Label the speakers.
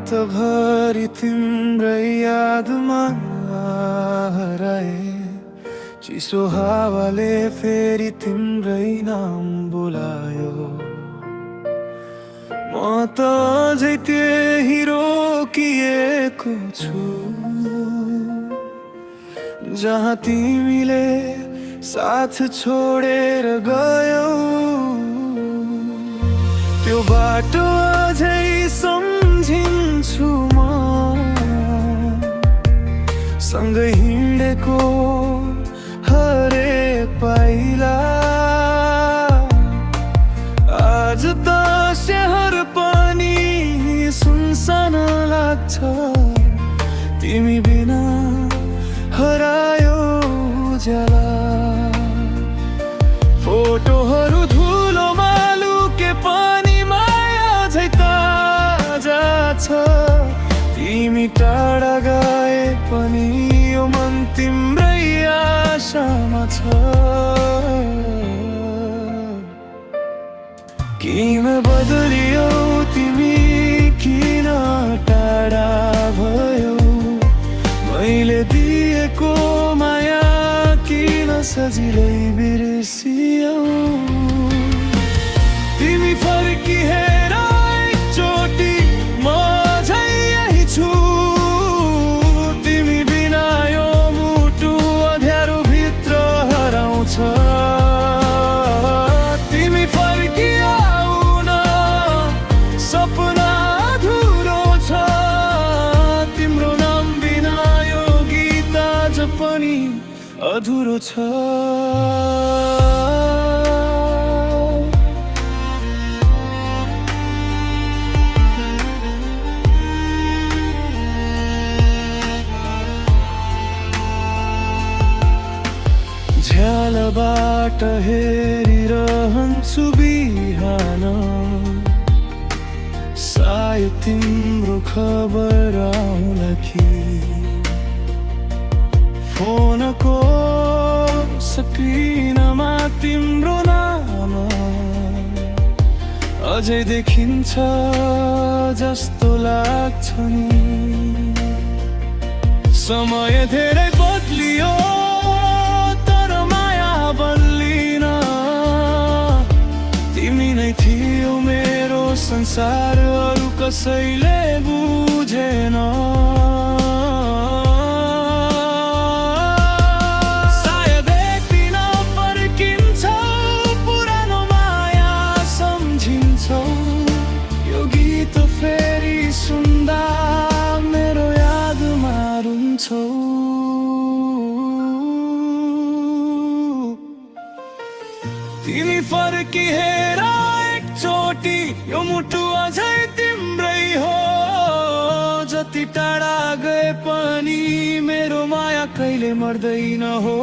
Speaker 1: रातभरि तिम्रै यादमा हराए। चिसो हावाले फेरि तिम्रै नाम बोलायो। म त अझै त्यही रोकिएको छु जहाँ तिमीले साथ छोडेर गयौ। त्यो बाटो अझै सम्झिन्छु म, सँगै हिँडेको हरेक पाइला। आज त शहर पनि सुनसान लाग्छ, तिमी बिना हरायो उज्याला। फोटोहरू धुलोमा लुके पनि माया झै ताजा छ। तिमी टाढा गए पनि यो मन तिम्रै आशामा छ। किन बदलियौ तिमी, किन टाढा भयो? मैले दिएको माया किन सजिलै बिर्सियौ? तिमी फर्की हेर एकचोटि, म झै यही छु। तिमी बिना यो मुटु अँध्यारो भित्र हराउँछ। तिमी फर्की आऊ न, सपना अधुरो छ। तिम्रो नाम बिना यो गीत आज पनि अधुरो छ। झ्यालबाट हेरिरहन्छु बिहान, सायद तिम्रो खबर आउला कि। फोनको स्क्रिनमा तिम्रो नाम अझै देखिन्छ जस्तो लाग्छ नि। समय धेरै बदलियो तर माया बदलिन। तिमी नै थियौ मेरो संसार, अरू कसैले बुझेन। सायद एक दिन फर्किन्छौ, पुरानो माया सम्झिन्छौ। यो गीत फेरि सुन्दा मेरो यादमा रुन्छौ। तिमी फर्की हेर एकचोटि, यो मुटु अझै तिम्रै हो। जति टाढा गए पनि मेरो माया कहिले मर्दैन हो।